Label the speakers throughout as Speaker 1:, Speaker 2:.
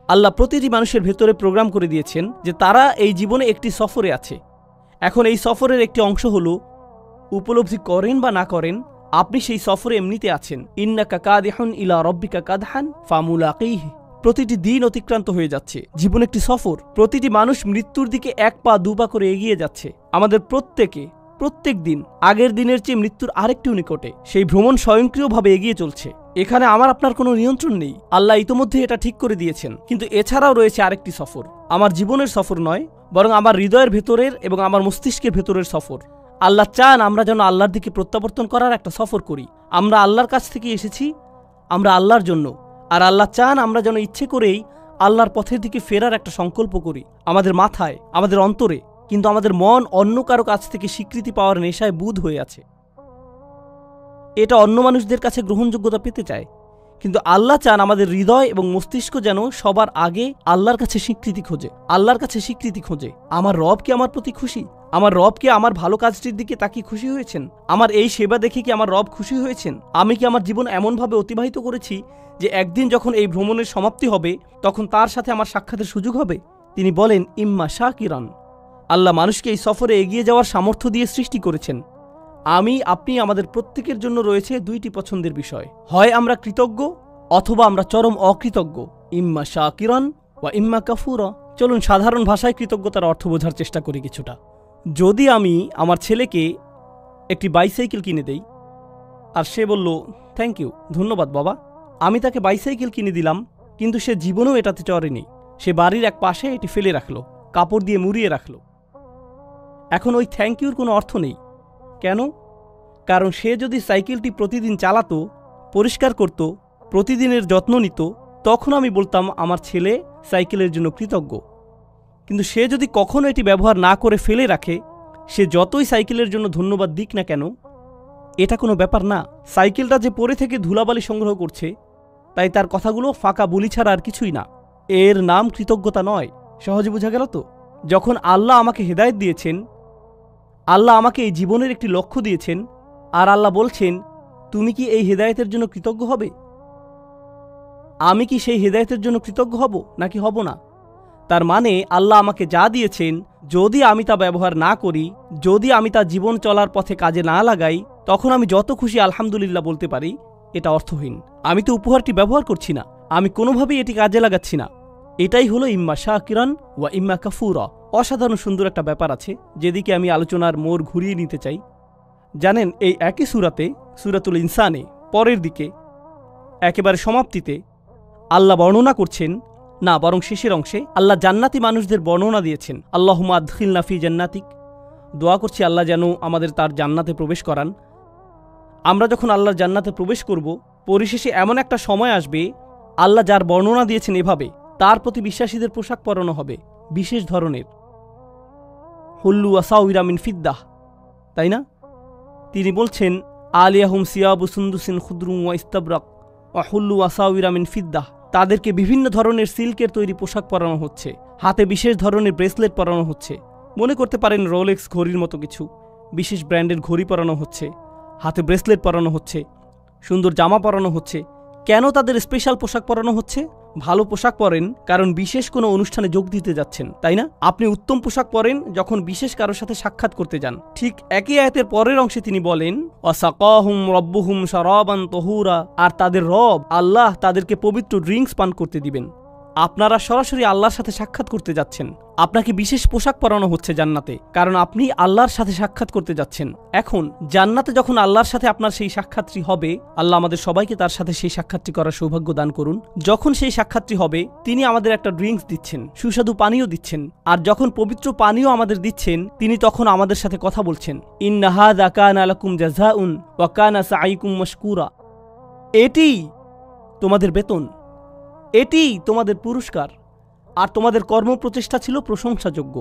Speaker 1: আল্লাহ প্রতিটি মানুষের ভেতরে প্রোগ্রাম করে দিয়েছেন যে তারা এই জীবনে একটি সফরে আছে। এখন এই সফরের একটি অংশ হলো উপলব্ধি করেন বা না করেন আপনি সেই সফরে এমনিতে আছেন। ইন্নাকা কাদিহুন ইলা রব্বিকা কাদহান ফামুলাকিহি। প্রতিটি দিন অতিক্রান্ত হয়ে যাচ্ছে, জীবন একটি সফর। প্রতিটি মানুষ মৃত্যুর দিকে এক পা দু পা করে এগিয়ে যাচ্ছে। আমাদের প্রত্যেক দিন আগের দিনের চেয়ে মৃত্যুর আরেকটু নিকটে। সেই ভ্রমণ স্বয়ংক্রিয়ভাবে এগিয়ে চলছে। এখানে আমার আপনার কোনো নিয়ন্ত্রণ নেই। আল্লাহ ইতোমধ্যে এটা ঠিক করে দিয়েছেন। কিন্তু এছাড়াও রয়েছে আরেকটি সফর, আমার জীবনের সফর নয়, বরং আমার হৃদয়ের ভেতরের এবং আমার মস্তিষ্কের ভেতরের সফর। আল্লাহ চান আমরা যেন আল্লাহর দিকে প্রত্যাবর্তন করার একটা সফর করি। আমরা আল্লাহর কাছ থেকে এসেছি, আমরা আল্লাহর জন্য, আর আল্লাহ চান আমরা যেন ইচ্ছে করেই আল্লাহর পথের দিকে ফেরার একটা সংকল্প করি। আমাদের মাথায়, আমাদের অন্তরে, কিন্তু আমাদের মন অন্য কারো কাছ থেকে স্বীকৃতি পাওয়ার নেশায় বুঁদ হয়ে আছে। এটা অন্য মানুষদের কাছে গ্রহণযোগ্যতা পেতে চায়, কিন্তু আল্লাহ চান আমাদের হৃদয় এবং মস্তিষ্ক যেন সবার আগে আল্লাহর কাছে স্বীকৃতি খোঁজে। আমার রব কি আমার প্রতি খুশি? আমার রব কি আমার ভালো কাজটির দিকে তাকিয়ে খুশি হয়েছেন? আমার এই সেবা দেখে কি আমার রব খুশি হয়েছেন? আমি কি আমার জীবন এমনভাবে অতিবাহিত করেছি যে একদিন যখন এই ভ্রমণের সমাপ্তি হবে তখন তার সাথে আমার সাক্ষাতের সুযোগ হবে? তিনি বলেন ইম্মা শাকিরান। আল্লাহ মানুষকে এই সফরে এগিয়ে যাওয়ার সামর্থ্য দিয়ে সৃষ্টি করেছেন। আপনি আমাদের প্রত্যেকের জন্য রয়েছে দুইটি পছন্দের বিষয়, হয় আমরা কৃতজ্ঞ অথবা আমরা চরম অকৃতজ্ঞ। ইম্মা শাকিরান ওয়া ইম্মা কাফুরা। চলুন সাধারণ ভাষায় কৃতজ্ঞতার অর্থ বোঝার চেষ্টা করি কিছুটা। যদি আমি আমার ছেলেকে একটি বাইসাইকেল কিনে দেই আর সে বলল থ্যাংক ইউ, ধন্যবাদ বাবা, আমি তাকে বাইসাইকেল কিনে দিলাম, কিন্তু সে জীবনেও এটাতে চড়েনি। সে বাড়ির এক পাশে এটি ফেলে রাখলো, কাপড় দিয়ে মুড়িয়ে রাখলো। এখন ওই থ্যাংক ইউর কোনো অর্থ নেই। কেন? কারণ সে যদি সাইকেলটি প্রতিদিন চালাতো, পরিষ্কার করত, প্রতিদিনের যত্ন নিত, তখন আমি বলতাম আমার ছেলে সাইকেলের জন্য কৃতজ্ঞ। কিন্তু সে যদি কখনো এটি ব্যবহার না করে ফেলে রাখে, সে যতই সাইকেলের জন্য ধন্যবাদ দিক না কেন, এটা কোনো ব্যাপার না। সাইকেলটা যে পরে থেকে ধুলাবালি সংগ্রহ করছে, তাই তার কথাগুলো ফাঁকা বুলি ছাড়া আর কিছুই না। এর নাম কৃতজ্ঞতা নয়। সহজে বোঝা গেল তো? যখন আল্লাহ আমাকে হেদায়েত দিয়েছেন, আল্লাহ আমাকে এই জীবনের একটি লক্ষ্য দিয়েছেন, আর আল্লাহ বলছেন তুমি কি এই হেদায়েতের জন্য কৃতজ্ঞ হবে? আমি কি সেই হেদায়েতের জন্য কৃতজ্ঞ হব নাকি হব না? তার মানে আল্লাহ আমাকে যা দিয়েছেন, যদি আমি তা ব্যবহার না করি, যদি আমি তা জীবন চলার পথে কাজে না লাগাই, তখন আমি যত খুশি আলহামদুলিল্লাহ বলতে পারি, এটা অর্থহীন। আমি তো উপহারটি ব্যবহার করছি না, আমি কোনোভাবেই এটি কাজে লাগাচ্ছি না। এটাই হলো ইম্মা শাকিরান ওয়া ইম্মা কাফুরা। অসাধারণ সুন্দর একটা ব্যাপার আছে যেদিকে আমি আলোচনার মোড় ঘুরিয়ে নিতে চাই। জানেন, এই একই সূরাতে, সূরাতুল ইনসানে পরের দিকে একেবারে সমাপ্তিতে আল্লাহ বর্ণনা করছেন, না বরং শেষের অংশে আল্লাহ জান্নাতি মানুষদের বর্ণনা দিয়েছেন। আল্লাহুম্মা আদখিলনা ফি জান্নাতিক। দোয়া করছি আল্লাহ যেন আমাদের তার জান্নাতে প্রবেশ করান। আমরা যখন আল্লাহর জান্নাতে প্রবেশ করব, পরিশেষে এমন একটা সময় আসবে আল্লাহ যার বর্ণনা দিয়েছেন এভাবে, তার প্রতি বিশ্বাসীদের পোশাক পরানো হবে বিশেষ ধরনের, হুল্লু আসাউইরা মিন ফিদ্দাহ, তাই না? তিনি বলছেন আলিয়াহুম সিয়াবু সুন্দুসিন খুদরুম ওয়া ইস্তাবরাক ওয়া হুল্লু আসাউইরা মিন ফিদ্দাহ। তাদেরকে বিভিন্ন ধরনের সিল্কের তৈরি পোশাক পরানো হচ্ছে, হাতে বিশেষ ধরনের ব্রেসলেট পরানো হচ্ছে। মনে করতে পারেন রোলেক্স ঘড়ির মতো কিছু, বিশেষ ব্র্যান্ডের ঘড়ি পরানো হচ্ছে, হাতে ব্রেসলেট পরানো হচ্ছে, সুন্দর জামা পরানো হচ্ছে। কেন তাদের স্পেশাল পোশাক পরানো হচ্ছে? ভালো পোশাক পরেন কারণ বিশেষ কোনো অনুষ্ঠানে যোগ দিতে যাচ্ছেন, তাই না? আপনি উত্তম পোশাক পরেন যখন বিশেষ কারোর সাথে সাক্ষাৎ করতে যান। ঠিক একই আয়াতের পরের অংশে তিনি বলেন ওয়াসাকাহুম রাব্বুহুম শারাবান তাহুরা। আর তাদের রব আল্লাহ তাদেরকে পবিত্র ড্রিঙ্কস পান করতে দিবেন। আপনারা সরাসরি আল্লাহর সাথে সাক্ষাৎ করতে যাচ্ছেন। আপনাকে বিশেষ পোশাক পরানো হচ্ছে জান্নাতে, কারণ আপনি আল্লাহর সাথে সাক্ষাৎ করতে যাচ্ছেন। এখন জান্নাতে যখন আল্লাহর সাথে আপনার সেই সাক্ষাৎটি হবে, আল্লাহ আমাদের সবাইকে তার সাথে সেই সাক্ষাৎটি করার সৌভাগ্য দান করুন। যখন সেই সাক্ষাৎটি হবে, তিনি আমাদের একটা ড্রিঙ্কস দিচ্ছেন, সুস্বাদু পানীয় দিচ্ছেন। আর যখন পবিত্র পানীয় আমাদের দিচ্ছেন, তিনি তখন আমাদের সাথে কথা বলছেন, ইন্না হাযা কানা লাকুম জাযাউন ওয়া কানা সাঈকুম মাশকুরা। এটি তোমাদের বেতন, এটি তোমাদের পুরস্কার, আর তোমাদের কর্মপ্রচেষ্টা ছিল প্রশংসাযোগ্য।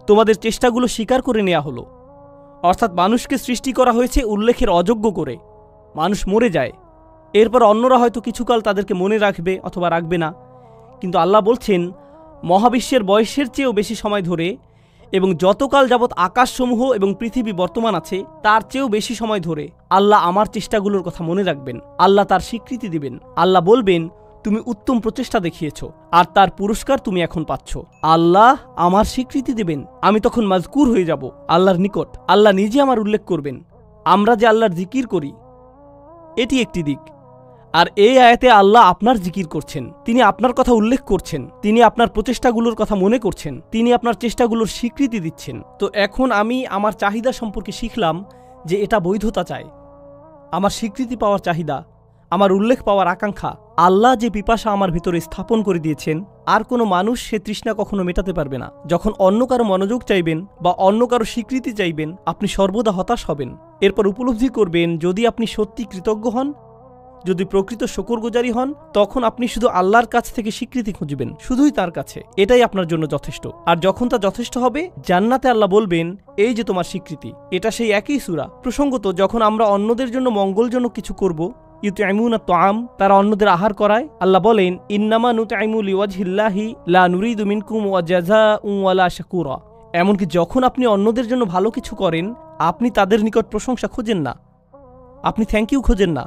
Speaker 1: তোমাদের চেষ্টাগুলো স্বীকার করে নেওয়া হলো। অর্থাৎ মানুষকে সৃষ্টি করা হয়েছে উল্লেখের অযোগ্য করে। মানুষ মরে যায়, এরপর অন্যরা হয়তো কিছুকাল তাদেরকে মনে রাখবে অথবা রাখবে না, কিন্তু আল্লাহ বলছেন মহাবিশ্বের বয়সের চেয়েও বেশি সময় ধরে এবং যতকাল যাবৎ আকাশসমূহ এবং পৃথিবী বর্তমান আছে তার চেয়েও বেশি সময় ধরে আল্লাহ আমার চেষ্টাগুলোর কথা মনে রাখবেন। আল্লাহ তার স্বীকৃতি দিবেন। আল্লাহ বলবেন তুমি উত্তম প্রচেষ্টা দেখিয়েছ, আর তার পুরস্কার তুমি এখন পাচ্ছ। আল্লাহ আমার স্বীকৃতি দেবেন, আমি তখন মাজকুর হয়ে যাব আল্লাহর নিকট। আল্লাহ নিজে আমার উল্লেখ করবেন। আমরা যে আল্লাহর জিকির করি, এটি একটি দিক। আর এই আয়াতে আল্লাহ আপনার জিকির করছেন, তিনি আপনার কথা উল্লেখ করছেন, তিনি আপনার প্রচেষ্টাগুলোর কথা মনে করছেন, তিনি আপনার চেষ্টাগুলোর স্বীকৃতি দিচ্ছেন। তো এখন আমি আমার চাহিদা সম্পর্কে শিখলাম যে এটা বৈধতা চায়, আমার স্বীকৃতি পাওয়ার চাহিদা, আমার উল্লেখ পাওয়ার আকাঙ্ক্ষা। আল্লাহ যে পিপাসা আমার ভিতরে স্থাপন করে দিয়েছেন, আর কোনো মানুষ সে তৃষ্ণা কখনো মেটাতে পারবে না। যখন অন্য কারো মনোযোগ চাইবেন বা অন্য কারো স্বীকৃতি চাইবেন, আপনি সর্বদা হতাশ হবেন। এরপর উপলব্ধি করবেন, যদি আপনি সত্যি কৃতজ্ঞ হন, যদি প্রকৃত শুকরগুজারি হন, তখন আপনি শুধু আল্লাহর কাছ থেকে স্বীকৃতি খুঁজবেন, শুধুই তার কাছে। এটাই আপনার জন্য যথেষ্ট। আর যখন তা যথেষ্ট হবে, জান্নাতে আল্লাহ বলবেন, এই যে তোমার স্বীকৃতি। এটা সেই একই সূরা। প্রসঙ্গত, যখন আমরা অন্যদের জন্য মঙ্গলজনক কিছু করব, ইউতঈমুনা তাআম, তারা অন্যদের আহার করায়, আল্লাহ বলেন, ইন্নামা নুতঈমু লিওয়াজহিল্লাহি লা নুরিদু মিনকুম জাযাআন ওয়ালা শাকুরা। এমনকি যখন আপনি অন্যদের জন্য ভালো কিছু করেন, আপনি তাদের নিকট প্রশংসা খোঁজেন না, আপনি থ্যাংক ইউ খোঁজেন না,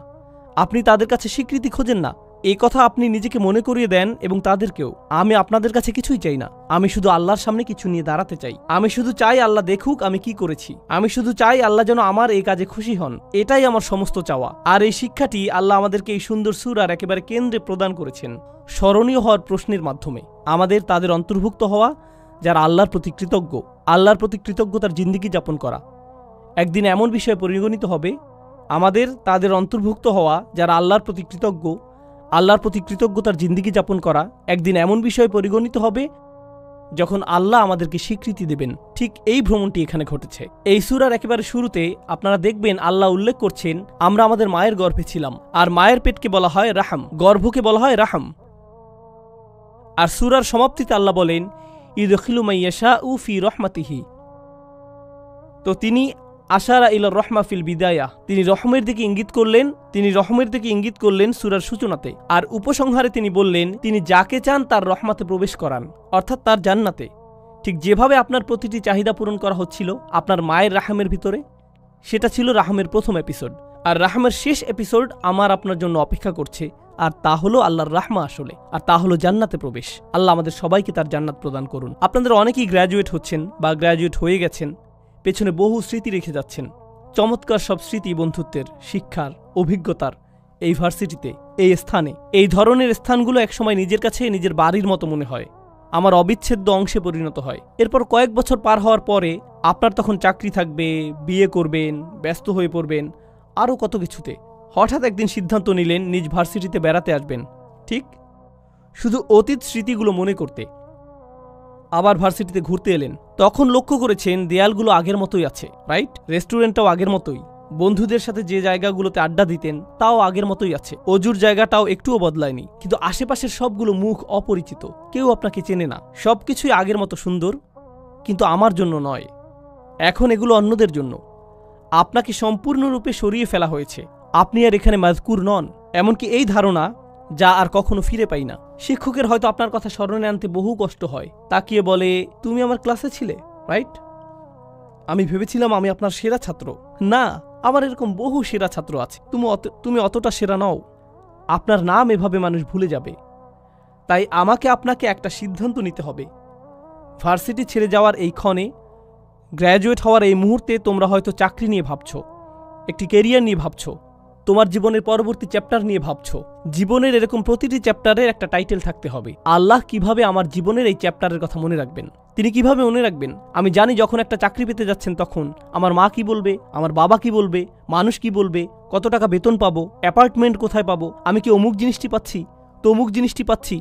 Speaker 1: আপনি তাদের কাছে স্বীকৃতি খোঁজেন না। এই কথা আপনি নিজেকে মনে করিয়ে দেন এবং তাদেরকেও। আমি আপনাদের কাছে কিছুই চাই না, আমি শুধু আল্লাহর সামনে কিছু নিয়ে দাঁড়াতে চাই। আমি শুধু চাই আল্লাহ দেখুক আমি কি করেছি। আমি শুধু চাই আল্লাহ যেন আমার এই কাজে খুশি হন। এটাই আমার সমস্ত চাওয়া। আর এই শিক্ষাটি আল্লাহ আমাদেরকে এই সুন্দর সূরার একেবারে কেন্দ্রে প্রদান করেছেন, স্মরণীয় হওয়ার প্রশ্নের মাধ্যমে। আমাদের তাদের অন্তর্ভুক্ত হওয়া যারা আল্লাহর প্রতি কৃতজ্ঞ, আল্লাহর প্রতি কৃতজ্ঞতার জিন্দেগি যাপন করা। একদিন এমন বিষয়ে পরিগণিত হবে, আমাদের তাদের অন্তর্ভুক্ত হওয়া যারা আল্লাহর প্রতি কৃতজ্ঞ, আল্লাহর প্রতি কৃতজ্ঞতার জিন্দেগি যাপন করা একদিন এমন বিষয়ে পরিগণিত হবে যখন আল্লাহ আমাদেরকে স্বীকৃতি দেবেন। ঠিক এই ভ্রমণটি এখানে ঘটেছে। এই সূরার একেবারে শুরুতে আপনারা দেখবেন আল্লাহ উল্লেখ করছেন, আমরা আমাদের মায়ের গর্ভে ছিলাম। আর মায়ের পেটকে বলা হয় রাহাম, গর্ভকে বলা হয় রাহাম। আর সূরার সমাপ্তিতে আল্লাহ বলেন, ইউদখিলু মাইয়াশাউ ফি রাহমাতিহি। তো তিনি আশারা ইলা রহমা ফিল বিদায়া, তিনি রহমের দিকে ইঙ্গিত করলেন সূরার সূচনাতে। আর উপসংহারে তিনি বললেন, তিনি যাকে চান তার রহমাতে প্রবেশ করান, অর্থাৎ তার জান্নাতে। ঠিক যেভাবে আপনার প্রতিটি চাহিদা পূরণ করা হচ্ছিল আপনার মায়ের রাহমের ভিতরে, সেটা ছিল রাহমের প্রথম এপিসোড। আর রাহমের শেষ এপিসোড আমার আপনার জন্য অপেক্ষা করছে, আর তা হলো আল্লাহর রাহমা আসলে, আর তা হলো জান্নাতে প্রবেশ। আল্লাহ আমাদের সবাইকে তার জান্নাত প্রদান করুন। আপনাদের অনেকেই গ্র্যাজুয়েট হচ্ছেন বা গ্র্যাজুয়েট হয়ে গেছেন, পেছনে বহু স্মৃতি রেখে যাচ্ছেন, চমৎকার সব স্মৃতি, বন্ধুত্বের, শিক্ষার, অভিজ্ঞতার। এই ভার্সিটিতে, এই স্থানে, এই ধরনের স্থানগুলো একসময় নিজের কাছে নিজের বাড়ির মতো মনে হয়, আমার অবিচ্ছেদ্য অংশে পরিণত হয়। এরপর কয়েক বছর পার হওয়ার পরে আপনার তখন চাকরি থাকবে, বিয়ে করবেন, ব্যস্ত হয়ে পড়বেন, আরও কত কিছুতে। হঠাৎ একদিন সিদ্ধান্ত নিলেন নিজ ভার্সিটিতে বেড়াতে আসবেন, ঠিক শুধু অতীত স্মৃতিগুলো মনে করতে। আবার ভার্সিটিতে ঘুরতে এলেন, তখন লক্ষ্য করেছেন দেয়ালগুলো আগের মতোই আছে, রাইট? রেস্টুরেন্টটাও আগের মতোই, বন্ধুদের সাথে যে জায়গাগুলোতে আড্ডা দিতেন তাও আগের মতোই আছে, অজুর জায়গাটাও একটুও বদলায়নি। কিন্তু আশেপাশের সবগুলো মুখ অপরিচিত, কেউ আপনাকে চেনে না। সবকিছুই আগের মতো সুন্দর, কিন্তু আমার জন্য নয়, এখন এগুলো অন্যদের জন্য। আপনাকে সম্পূর্ণরূপে সরিয়ে ফেলা হয়েছে, আপনি আর এখানে মাজকুর নন। এমনকি এই ধারণা, যা আর কখনো ফিরে পাই না। শিক্ষকের হয়তো আপনার কথা স্মরণে আনতে বহু কষ্ট হয়, তাকিয়ে বলে, তুমি আমার ক্লাসে ছিলে, রাইট? আমি ভেবেছিলাম আমি আপনার সেরা ছাত্র। না, আমার এরকম বহু সেরা ছাত্র আছে, তুমি অতটা সেরা নও। আপনার নাম এভাবে মানুষ ভুলে যাবে। তাই আমাকে আপনাকে একটা সিদ্ধান্ত নিতে হবে। ভার্সিটি ছেড়ে যাওয়ার এই ক্ষণে, গ্র্যাজুয়েট হওয়ার এই মুহূর্তে তোমরা হয়তো চাকরি নিয়ে ভাবছ, একটি ক্যারিয়ার নিয়ে ভাবছ, তোমার জীবনের পরবর্তী চ্যাপ্টার নিয়ে ভাবছ। জীবনের এরকম প্রতিটি চ্যাপ্টারের একটা টাইটেল থাকতে হবে। আল্লাহ কিভাবে আমার জীবনের এই চ্যাপ্টারের কথা মনে রাখবেন? তিনি কিভাবে মনে রাখবেন? আমি জানি যখন একটা চাকরি পেতে যাচ্ছেন তখন আমার মা কি বলবে, আমার বাবা কি বলবে, মানুষ কি বলবে, কত টাকা বেতন পাবো, অ্যাপার্টমেন্ট কোথায় পাবো, আমি কি অমুক জিনিসটি পাচ্ছি, তমুক জিনিসটি পাচ্ছি।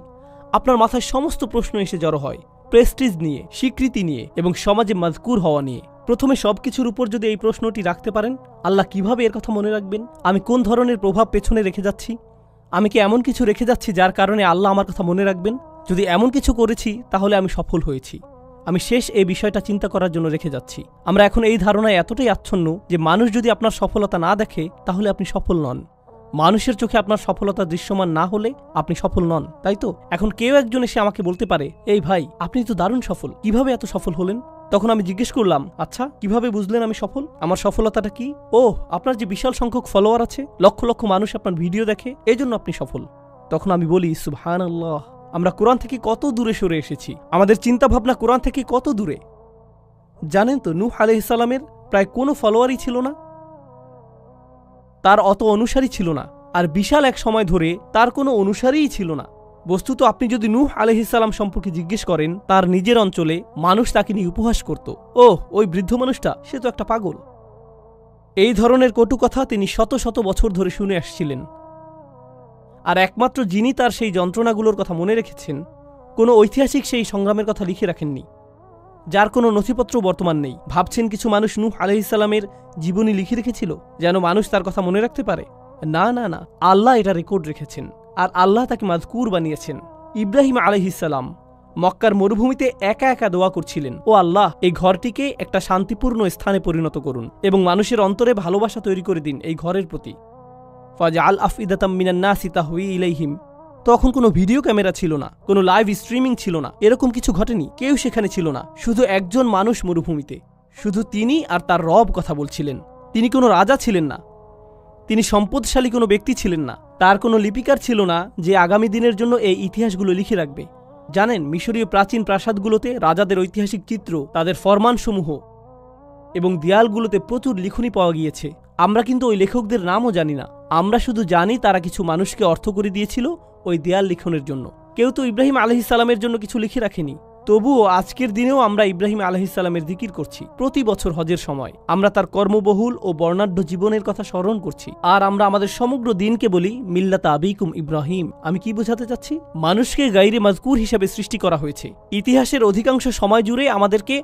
Speaker 1: আপনার মাথায় সমস্ত প্রশ্ন এসে জড়ো হয়, প্রেস্টিজ নিয়ে, স্বীকৃতি নিয়ে এবং সমাজে মাজকুর হওয়া নিয়ে। প্রথমে সবকিছুর উপর যদি এই প্রশ্নটি রাখতে পারেন, আল্লাহ কিভাবে এর কথা মনে রাখবেন? আমি কোন ধরনের প্রভাব পেছনে রেখে যাচ্ছি? আমি কি এমন কিছু রেখে যাচ্ছি যার কারণে আল্লাহ আমার কথা মনে রাখবেন? যদি এমন কিছু করেছি তাহলে আমি সফল হয়েছি। আমি শেষ এই বিষয়টা চিন্তা করার জন্য রেখে যাচ্ছি। আমরা এখন এই ধারণায় এতটাই আচ্ছন্ন যে মানুষ যদি আপনার সফলতা না দেখে তাহলে আপনি সফল নন। মানুষের চোখে আপনার সফলতা দৃশ্যমান না হলে আপনি সফল নন, তাই তো? এখন কেউ একজন এসে আমাকে বলতে পারে, এই ভাই আপনি তো দারুণ সফল, কিভাবে এত সফল হলেন? তখন আমি জিজ্ঞেস করলাম, আচ্ছা কিভাবে বুঝলেন আমি সফল? আমার সফলতাটা কি? ও, আপনার যে বিশাল সংখ্যক ফলোয়ার আছে, লক্ষ লক্ষ মানুষ আপনার ভিডিও দেখে, এই জন্য আপনি সফল। তখন আমি বলি সুবহানাল্লাহ, আমরা কোরআন থেকে কত দূরে সরে এসেছি, আমাদের চিন্তাভাবনা কোরআন থেকে কত দূরে। জানেন তো নূহ আলাইহিস সালামের প্রায় কোনো ফলোয়ারই ছিল না, তার অত অনুসারী ছিল না, আর বিশাল এক সময় ধরে তার কোনো অনুসারীই ছিল না। বস্তুত আপনি যদি নূহ আলাইহিস সালাম সম্পর্কে জিজ্ঞেস করেন, তার নিজের অঞ্চলে মানুষ তাকে নিয়ে উপহাস করত, ওই বৃদ্ধ মানুষটা, সে তো একটা পাগল। এই ধরনের কটু কথা তিনি শত শত বছর ধরে শুনে আসছিলেন। আর একমাত্র যিনি তার সেই যন্ত্রণাগুলোর কথা মনে রেখেছেন, কোনো ঐতিহাসিক সেই সংগ্রামের কথা লিখে রাখেননি, যার কোনো নথিপত্র বর্তমান নেই। ভাবছেন কিছু মানুষ নূহ আলাইহিস সালামের জীবনী লিখে রেখেছিল যেন মানুষ তার কথা মনে রাখতে পারে? না না না, আল্লাহ এটা রেকর্ড রেখেছেন, আর আল্লাহ তাকে মাজকুর বানিয়েছেন। ইব্রাহিম আলাইহিস সালাম মক্কার মরুভূমিতে একা একা দোয়া করছিলেন, ও আল্লাহ, এই ঘরটিকে একটা শান্তিপূর্ণ স্থানে পরিণত করুন এবং মানুষের অন্তরে ভালোবাসা তৈরি করে দিন এই ঘরের প্রতি। ফাজআল আফইদাতাম মিনান নাসি তাহওয়ি ইলাইহিম। তখন কোনো ভিডিও ক্যামেরা ছিল না, কোনো লাইভ স্ট্রিমিং ছিল না, এরকম কিছু ঘটেনি, কেউ সেখানে ছিল না, শুধু একজন মানুষ মরুভূমিতে, শুধু তিনি আর তার রব কথা বলছিলেন। তিনি কোনো রাজা ছিলেন না, তিনি সম্পদশালী কোনো ব্যক্তি ছিলেন না, তার কোনো লিপিকার ছিল না যে আগামী দিনের জন্য এই ইতিহাসগুলো লিখে রাখবে। জানেন, মিশরীয় প্রাচীন প্রাসাদগুলোতে রাজাদের ঐতিহাসিক চিত্র, তাদের ফরমানসমূহ এবং দেয়ালগুলোতে প্রচুর লিখনি পাওয়া গিয়েছে। আমরা কিন্তু ওই লেখকদের নামও জানি না, আমরা শুধু জানি তারা কিছু মানুষকে অর্থ করে দিয়েছিল ওই দেয়াল লিখনের জন্য। কেউ তো ইব্রাহিম আলাইহিস সালামের জন্য কিছু লিখে রাখেনি। তবুও আজকের দিনেও আমরা ইব্রাহিম আলাইহিস সালামের জিকির করছি। প্রতি বছর হজের সময় আমরা তার কর্মবহুল ও বর্ণাঢ্য জীবনের কথা স্মরণ করছি, আর আমরা আমাদের সমগ্র দিনকে বলি মিল্লাতা আবিকুম ইব্রাহিম। আমি কি বোঝাতে চাচ্ছি? মানুষকে গায়রে মাজকুর হিসাবে সৃষ্টি করা হয়েছে। ইতিহাসের অধিকাংশ সময় জুড়ে আমাদেরকে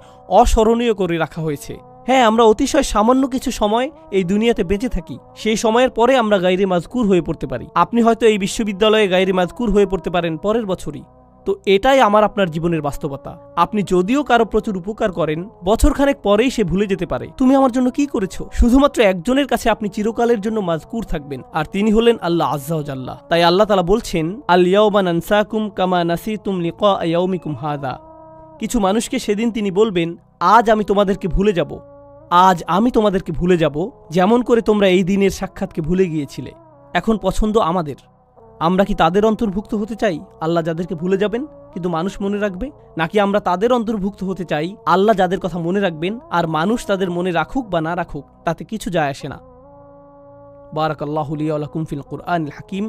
Speaker 1: অস্মরণীয় করে রাখা হয়েছে। হ্যাঁ, আমরা অতিশয় সামান্য কিছু সময় এই দুনিয়াতে বেঁচে থাকি, সেই সময়ের পরে আমরা গায়রে মাজকুর হয়ে পড়তে পারি। আপনি হয়তো এই বিশ্ববিদ্যালয়ে গায়রে মাজকুর হয়ে পড়তে পারেন পরের বছরই। তো এটাই আমার আপনার জীবনের বাস্তবতা। আপনি যদিও কারো প্রচুর উপকার করেন, বছরখানেক পরেই সে ভুলে যেতে পারে তুমি আমার জন্য কি করেছো। শুধুমাত্র একজনের কাছে আপনি চিরকালের জন্য মাজকুর থাকবেন, আর তিনি হলেন আল্লাহ আজ্জা ওয়া জাল্লা। তাই আল্লাহ তাআলা বলছেন, আল ইয়াউমা নানসাকুম কামা নাসিতুম লিকা ইয়াউমিকুম হাযা। কিছু মানুষকে সেদিন তিনি বলবেন, আজ আমি তোমাদেরকে ভুলে যাব, আজ আমি তোমাদেরকে ভুলে যাব, যেমন করে তোমরা এই দিনের সাক্ষাৎকে ভুলে গিয়েছিলে। এখন পছন্দ আমাদের, আমরা কি তাদের অন্তর্ভুক্ত হতে চাই আল্লাহ যাদেরকে ভুলে যাবেন কিন্তু মানুষ মনে রাখবে, নাকি আমরা তাদের অন্তর্ভুক্ত হতে চাই আল্লাহ যাদের কথা মনে রাখবেন আর মানুষ তাদের মনে রাখুক বা না রাখুক তাতে কিছু যায় আসে না। বারাকাল্লাহু লি ওয়া লাকুম ফিল কুরআনিল হাকিম।